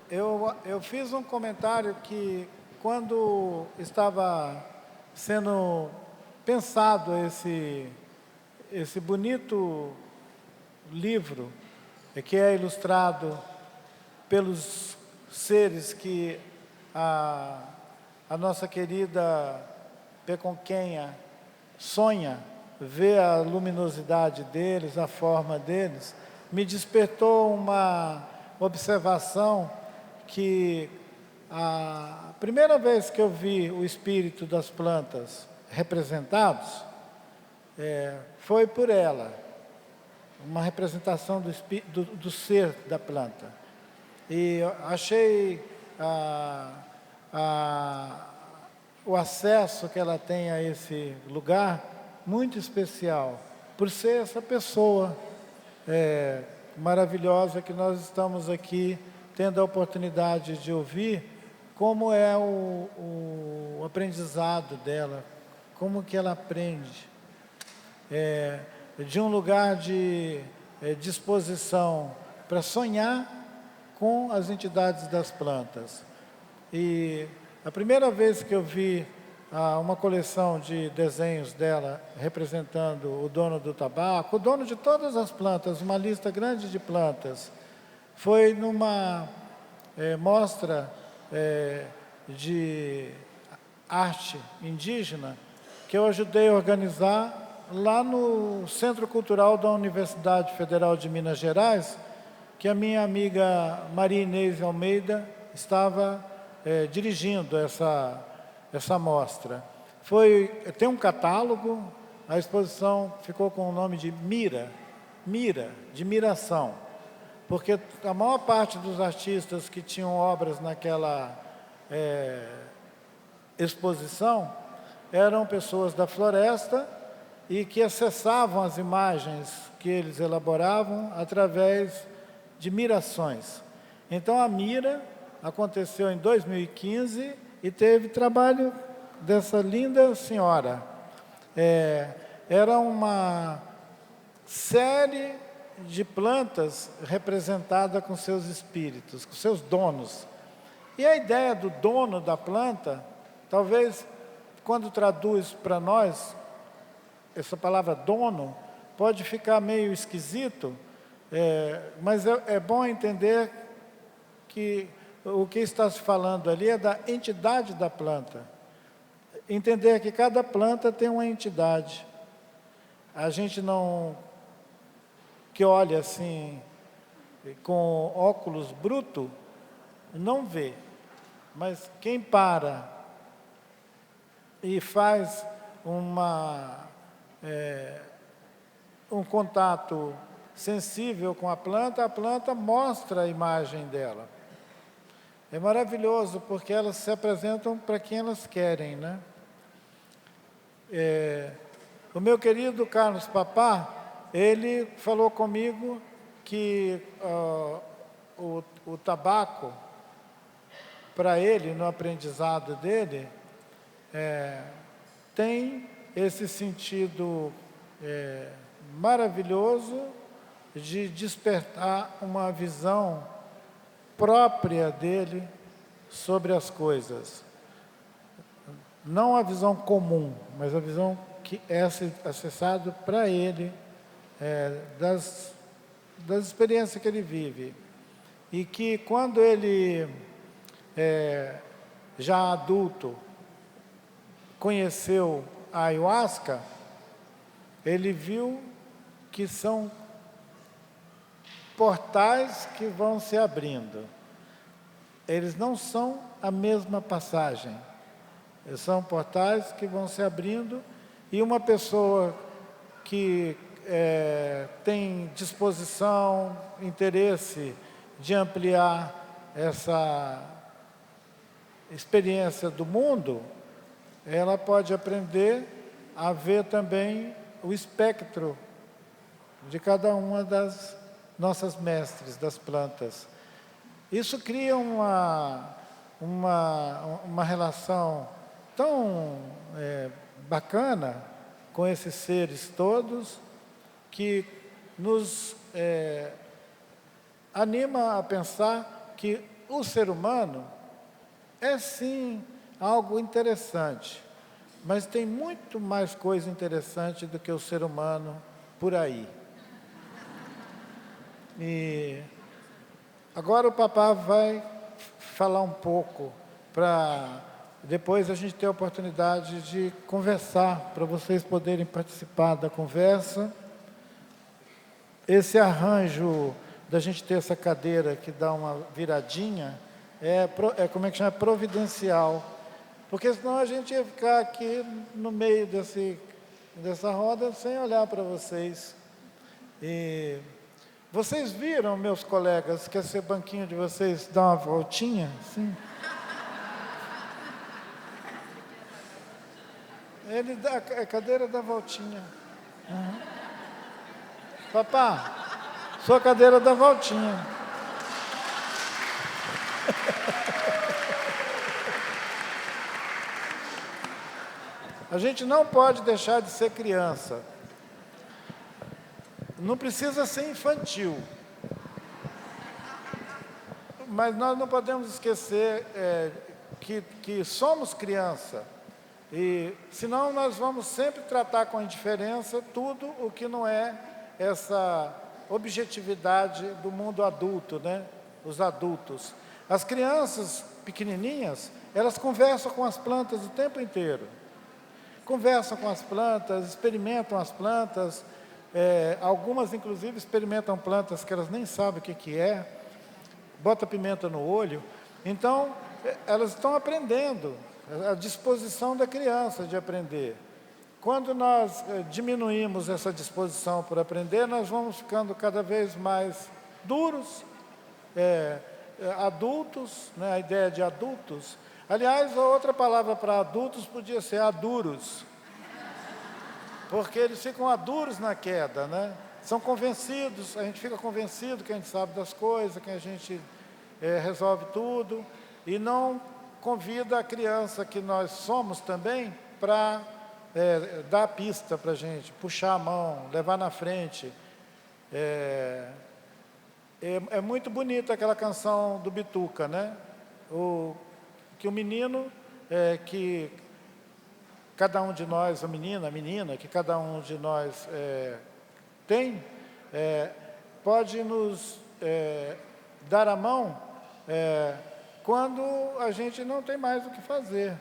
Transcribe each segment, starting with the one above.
Eu fiz um comentário que, quando estava sendo pensado esse bonito livro, que é ilustrado pelos seres que a nossa querida Peconquenha sonha, vê a luminosidade deles, a forma deles, me despertou uma observação que a primeira vez que eu vi o espírito das plantas representados, foi por ela, uma representação do ser da planta. E eu achei o acesso que ela tem a esse lugar muito especial, por ser essa pessoa maravilhosa que nós estamos aqui tendo a oportunidade de ouvir, como é o aprendizado dela, como que ela aprende. De um lugar de disposição para sonhar com as entidades das plantas. E a primeira vez que eu vi uma coleção de desenhos dela representando o dono do tabaco, o dono de todas as plantas, uma lista grande de plantas, foi numa mostra de arte indígena que eu ajudei a organizar lá no Centro Cultural da Universidade Federal de Minas Gerais, que a minha amiga Maria Inês Almeida estava dirigindo essa mostra. Tem um catálogo, a exposição ficou com o nome de Mira, de miração, porque a maior parte dos artistas que tinham obras naquela exposição eram pessoas da floresta e que acessavam as imagens que eles elaboravam através de mirações. Então, a Mira aconteceu em 2015 e teve trabalho dessa linda senhora. Era uma série de plantas representada com seus espíritos, com seus donos. E a ideia do dono da planta, talvez, quando traduz para nós, essa palavra dono, pode ficar meio esquisito, mas é bom entender que o que está se falando ali é da entidade da planta. Entender que cada planta tem uma entidade. A gente não, que olha assim, com óculos bruto, não vê. Mas quem para e faz um contato sensível com a planta mostra a imagem dela. É maravilhoso, porque elas se apresentam para quem elas querem, né? O meu querido Carlos Papá, ele falou comigo que o tabaco, para ele, no aprendizado dele, tem esse sentido maravilhoso de despertar uma visão própria dele sobre as coisas. Não a visão comum, mas a visão que é acessada para ele, das experiências que ele vive. E que, quando ele, já adulto, conheceu a ayahuasca, ele viu que são portais que vão se abrindo. Eles não são a mesma passagem. Eles são portais que vão se abrindo, e uma pessoa que tem disposição, interesse de ampliar essa experiência do mundo, ela pode aprender a ver também o espectro de cada uma das nossas mestres, das plantas. Isso cria uma relação tão bacana com esses seres todos, que nos anima a pensar que o ser humano é sim algo interessante, mas tem muito mais coisa interessante do que o ser humano por aí. E agora o papá vai falar um pouco para depois a gente ter a oportunidade de conversar, para vocês poderem participar da conversa. Esse arranjo da gente ter essa cadeira que dá uma viradinha como é que chama? Providencial. Porque senão a gente ia ficar aqui no meio dessa roda sem olhar para vocês. E vocês viram, meus colegas, que esse banquinho de vocês dá uma voltinha? Sim. A cadeira dá voltinha. Uhum. Papá, sua cadeira dá voltinha. A gente não pode deixar de ser criança. Não precisa ser infantil. Mas nós não podemos esquecer que somos criança. E senão nós vamos sempre tratar com indiferença tudo o que não é essa objetividade do mundo adulto, né? Os adultos. As crianças pequenininhas, elas conversam com as plantas o tempo inteiro. Conversam com as plantas, experimentam as plantas, algumas inclusive experimentam plantas que elas nem sabem o que é, bota pimenta no olho. Então, elas estão aprendendo, a disposição da criança de aprender. Quando nós diminuímos essa disposição por aprender, nós vamos ficando cada vez mais duros, adultos, né, a ideia de adultos. Aliás, a outra palavra para adultos podia ser aduros, porque eles ficam aduros na queda, né? São convencidos, a gente fica convencido que a gente sabe das coisas, que a gente resolve tudo, e não convida a criança que nós somos também para dar a pista para a gente, puxar a mão, levar na frente. É muito bonita aquela canção do Bituca, né? Que o menino, que cada um de nós, a menina, que cada um de nós tem, pode nos dar a mão quando a gente não tem mais o que fazer.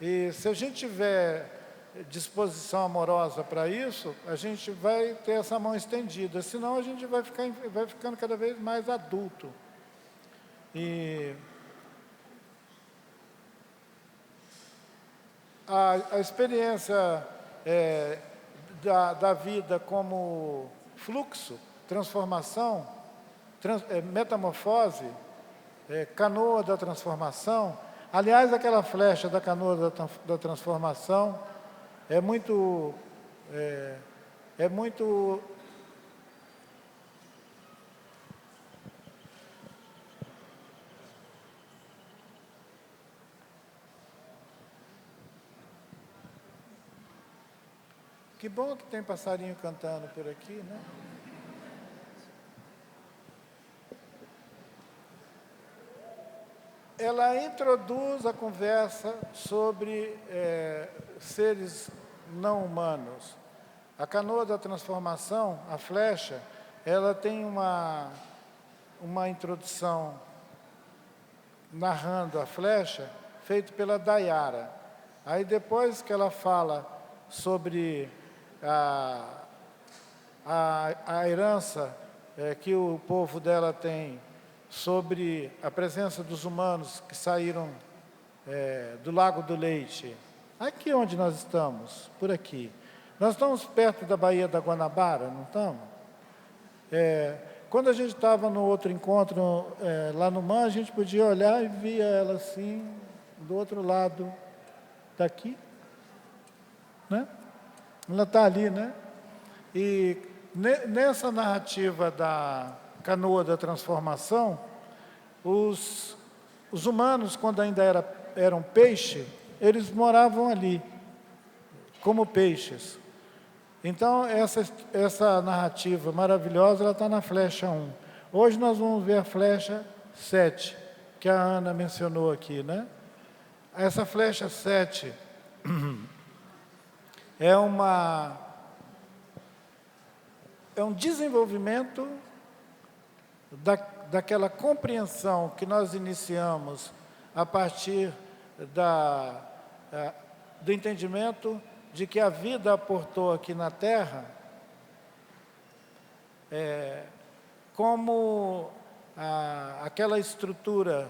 E se a gente tiver disposição amorosa para isso, a gente vai ter essa mão estendida, senão a gente vai ficando cada vez mais adulto. E a experiência da vida como fluxo, transformação, metamorfose, canoa da transformação. Aliás, aquela flecha da canoa da transformação é muito que bom que tem passarinho cantando por aqui, né? Ela introduz a conversa sobre seres não humanos. A canoa da transformação, a flecha, ela tem uma introdução narrando a flecha, feita pela Dayara. Aí depois que ela fala sobre a herança que o povo dela tem sobre a presença dos humanos que saíram do Lago do Leite. Aqui onde nós estamos, por aqui. Nós estamos perto da Baía da Guanabara, não estamos? Quando a gente estava no outro encontro lá no mar, a gente podia olhar e via ela assim, do outro lado daqui, né? Ela está ali, né? E nessa narrativa da canoa da transformação, os humanos, quando ainda eram peixe, eles moravam ali, como peixes. Então, essa narrativa maravilhosa, ela está na flecha 1. Hoje nós vamos ver a flecha 7, que a Ana mencionou aqui, né? Essa flecha 7 é um desenvolvimento daquela compreensão que nós iniciamos a partir do entendimento de que a vida aportou aqui na Terra como aquela estrutura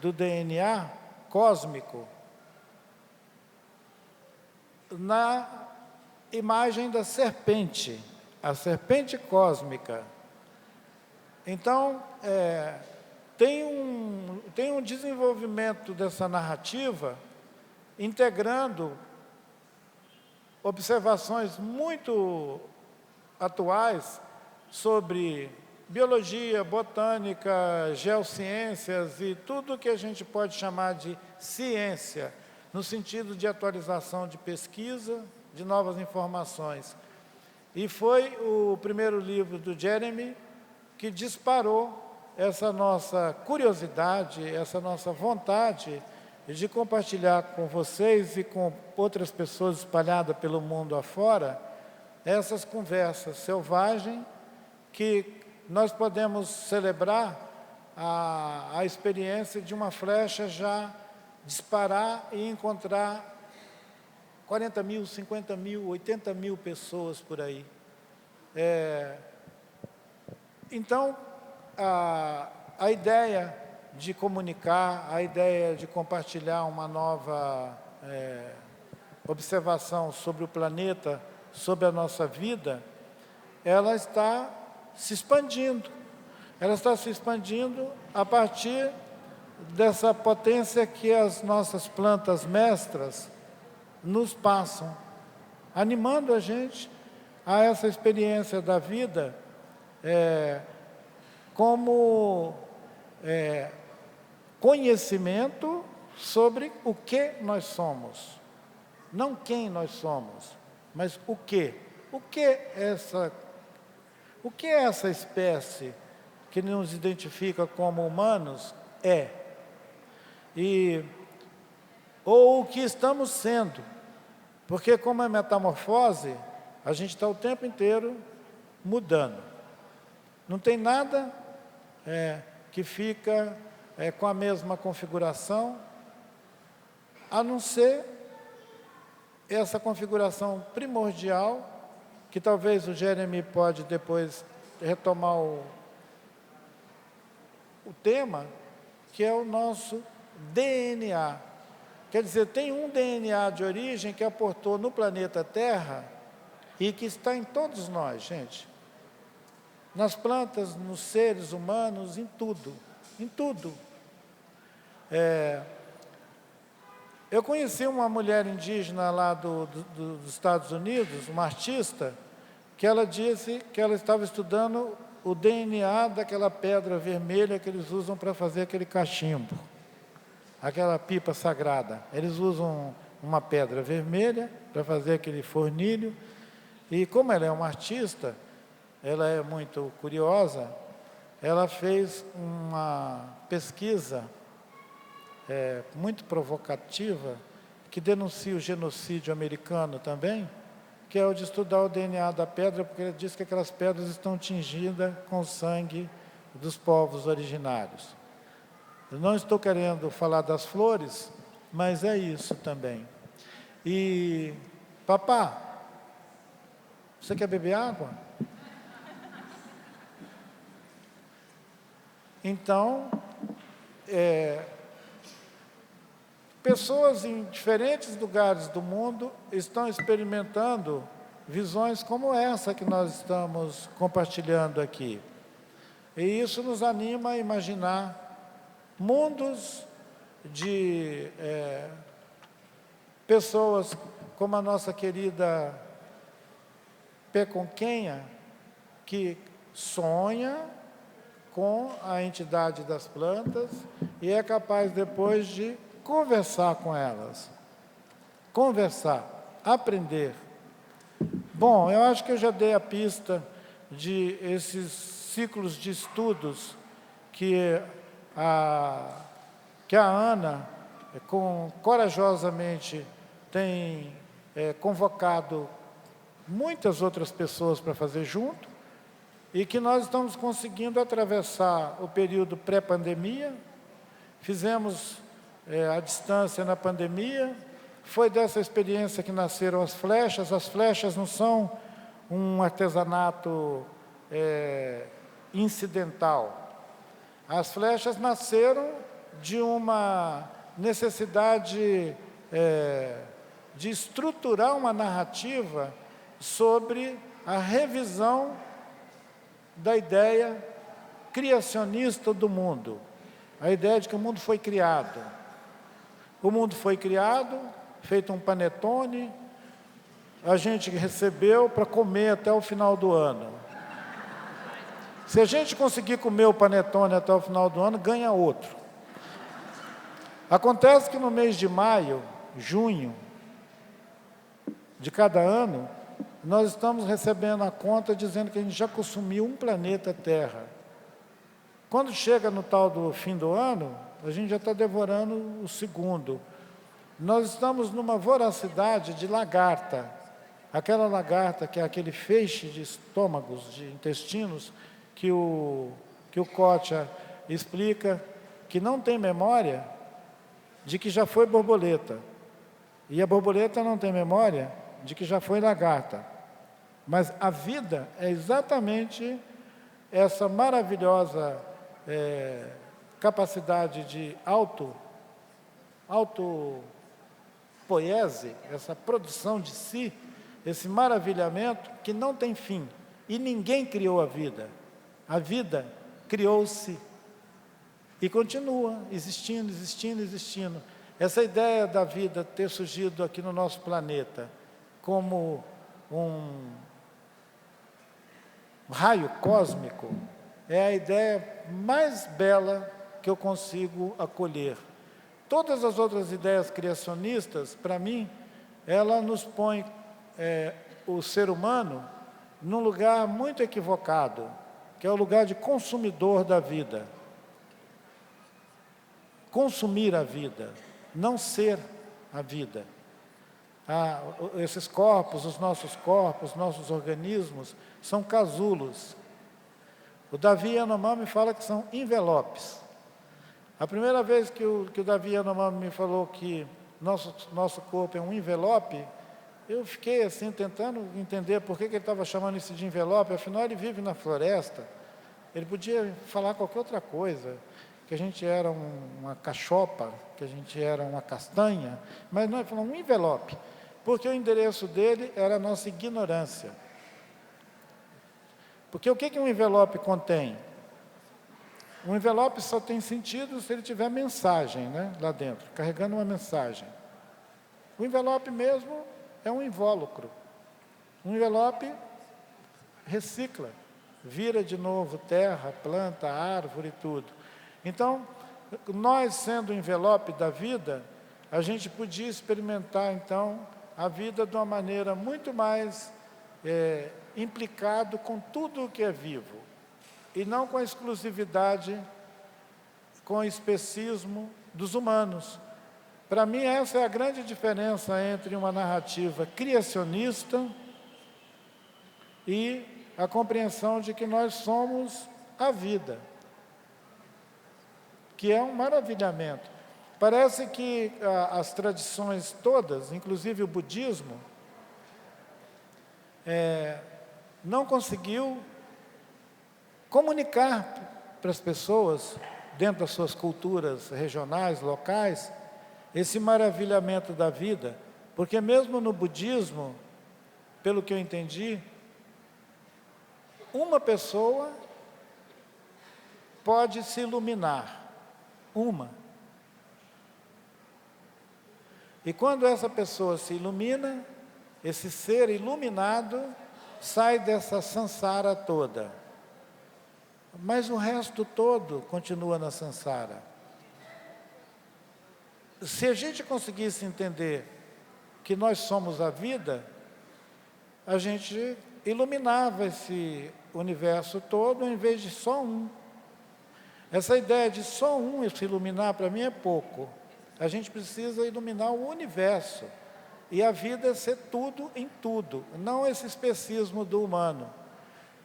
do DNA cósmico na imagem da serpente, a serpente cósmica. Então, tem um desenvolvimento dessa narrativa integrando observações muito atuais sobre biologia, botânica, geociências e tudo que a gente pode chamar de ciência, no sentido de atualização de pesquisa, de novas informações. E foi o primeiro livro do Jeremy que disparou essa nossa curiosidade, essa nossa vontade de compartilhar com vocês e com outras pessoas espalhadas pelo mundo afora, essas conversas selvagens que nós podemos celebrar a experiência de uma flecha já disparar e encontrar 40 mil, 50 mil, 80 mil pessoas por aí. Então, a ideia de comunicar, a ideia de compartilhar uma nova observação sobre o planeta, sobre a nossa vida, ela está se expandindo. Ela está se expandindo a partir dessa potência que as nossas plantas mestras nos passam, animando a gente a essa experiência da vida como conhecimento sobre o que nós somos. Não quem nós somos, mas o que. O que é essa espécie que nos identifica como humanos ou o que estamos sendo. Porque como é metamorfose, a gente está o tempo inteiro mudando. Não tem nada que fica com a mesma configuração, a não ser essa configuração primordial, que talvez o Jeremy pode depois retomar o tema, que é o nosso DNA. Quer dizer, tem um DNA de origem que aportou no planeta Terra e que está em todos nós, gente. Nas plantas, nos seres humanos, em tudo. Em tudo. Eu conheci uma mulher indígena lá dos Estados Unidos, uma artista, que ela disse que ela estava estudando o DNA daquela pedra vermelha que eles usam para fazer aquele cachimbo, aquela pipa sagrada. Eles usam uma pedra vermelha para fazer aquele fornilho. E como ela é uma artista, ela é muito curiosa, ela fez uma pesquisa muito provocativa, que denuncia o genocídio americano também, que é o de estudar o DNA da pedra, porque ele diz que aquelas pedras estão tingidas com o sangue dos povos originários. Eu não estou querendo falar das flores, mas é isso também. E, papá, você quer beber água? Então, pessoas em diferentes lugares do mundo estão experimentando visões como essa que nós estamos compartilhando aqui. E isso nos anima a imaginar mundos de pessoas como a nossa querida Peconquenha, que sonha com a entidade das plantas e é capaz depois de conversar com elas, aprender. Bom, eu acho que eu já dei a pista de esses ciclos de estudos que que a Ana, corajosamente, tem convocado muitas outras pessoas para fazer junto, e que nós estamos conseguindo atravessar o período pré-pandemia. Fizemos à distância na pandemia. Foi dessa experiência que nasceram as flechas. As flechas não são um artesanato incidental. As flechas nasceram de uma necessidade de estruturar uma narrativa sobre a revisão da ideia criacionista do mundo. A ideia de que o mundo foi criado. O mundo foi criado, feito um panetone, a gente recebeu para comer até o final do ano. Se a gente conseguir comer o panetone até o final do ano, ganha outro. Acontece que no mês de maio, junho, de cada ano, nós estamos recebendo a conta dizendo que a gente já consumiu um planeta Terra. Quando chega no tal do fim do ano, a gente já está devorando o segundo. Nós estamos numa voracidade de lagarta. Aquela lagarta que é aquele feixe de estômagos, de intestinos, que o Kotia explica que não tem memória de que já foi borboleta. E a borboleta não tem memória de que já foi lagarta. Mas a vida é exatamente essa maravilhosa capacidade de autopoiese, essa produção de si, esse maravilhamento que não tem fim. E ninguém criou a vida. A vida criou-se e continua existindo, existindo, existindo. Essa ideia da vida ter surgido aqui no nosso planeta como um raio cósmico é a ideia mais bela que eu consigo acolher. Todas as outras ideias criacionistas, para mim, ela nos põe o ser humano num lugar muito equivocado, que é o lugar de consumidor da vida. Consumir a vida, não ser a vida. Esses corpos, os nossos organismos, são casulos. O Davi Yanomami fala que são envelopes. A primeira vez que o Davi Yanomami me falou que nosso corpo é um envelope, eu fiquei assim tentando entender por que ele estava chamando isso de envelope. Afinal, ele vive na floresta. Ele podia falar qualquer outra coisa, que a gente era uma cachopa, que a gente era uma castanha, mas não, ele falou um envelope, porque o endereço dele era a nossa ignorância. Porque o que um envelope contém? Um envelope só tem sentido se ele tiver mensagem, né, lá dentro, carregando uma mensagem. O envelope mesmo é um invólucro. Um envelope recicla, vira de novo terra, planta, árvore, tudo. Então, nós sendo o envelope da vida, a gente podia experimentar, então, a vida de uma maneira muito mais implicado com tudo o que é vivo, e não com a exclusividade, com o especismo dos humanos. Para mim, essa é a grande diferença entre uma narrativa criacionista e a compreensão de que nós somos a vida, que é um maravilhamento. Parece que as tradições todas, inclusive o budismo, não conseguiu comunicar para as pessoas, dentro das suas culturas regionais, locais, esse maravilhamento da vida, porque mesmo no budismo, pelo que eu entendi, uma pessoa pode se iluminar, uma. E quando essa pessoa se ilumina, esse ser iluminado sai dessa sansara toda. Mas o resto todo continua na sansara. Se a gente conseguisse entender que nós somos a vida, a gente iluminava esse universo todo, em vez de só um. Essa ideia de só um se iluminar, para mim, é pouco. A gente precisa iluminar o universo. E a vida é ser tudo em tudo, não esse especismo do humano.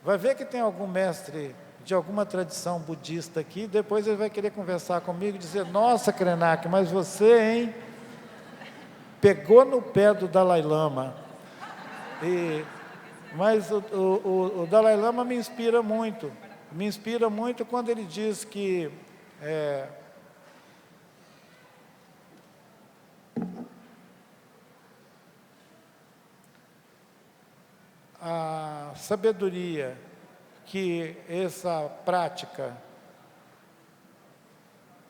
Vai ver que tem algum mestre de alguma tradição budista aqui, depois ele vai querer conversar comigo e dizer: nossa, Krenak, mas você, hein, pegou no pé do Dalai Lama. Mas o Dalai Lama me inspira muito quando ele diz que a sabedoria que essa prática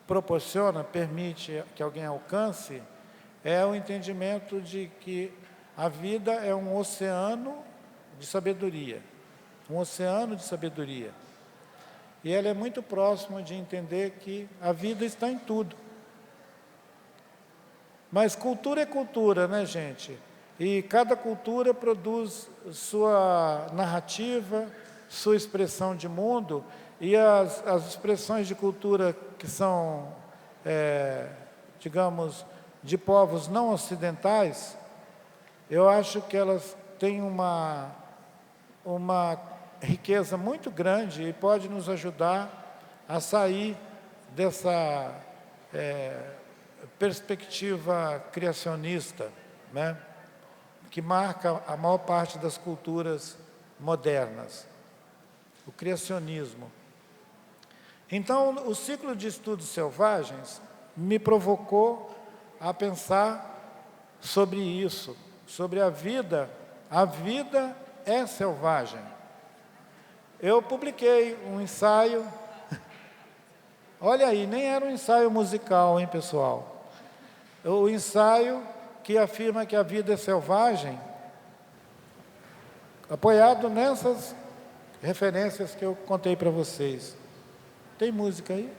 proporciona, permite que alguém alcance, é o entendimento de que a vida é um oceano de sabedoria, um oceano de sabedoria. E ela é muito próxima de entender que a vida está em tudo. Mas cultura é cultura, né, gente? E cada cultura produz sua narrativa, sua expressão de mundo, e as expressões de cultura que são, digamos, de povos não ocidentais, eu acho que elas têm uma riqueza muito grande e pode nos ajudar a sair dessa perspectiva criacionista, né, que marca a maior parte das culturas modernas, o criacionismo. Então, o ciclo de estudos selvagens me provocou a pensar sobre isso, sobre a vida. A vida é selvagem. Eu publiquei um ensaio, olha aí, nem era um ensaio musical, hein, pessoal? O ensaio que afirma que a vida é selvagem, apoiado nessas referências que eu contei para vocês. Tem música aí?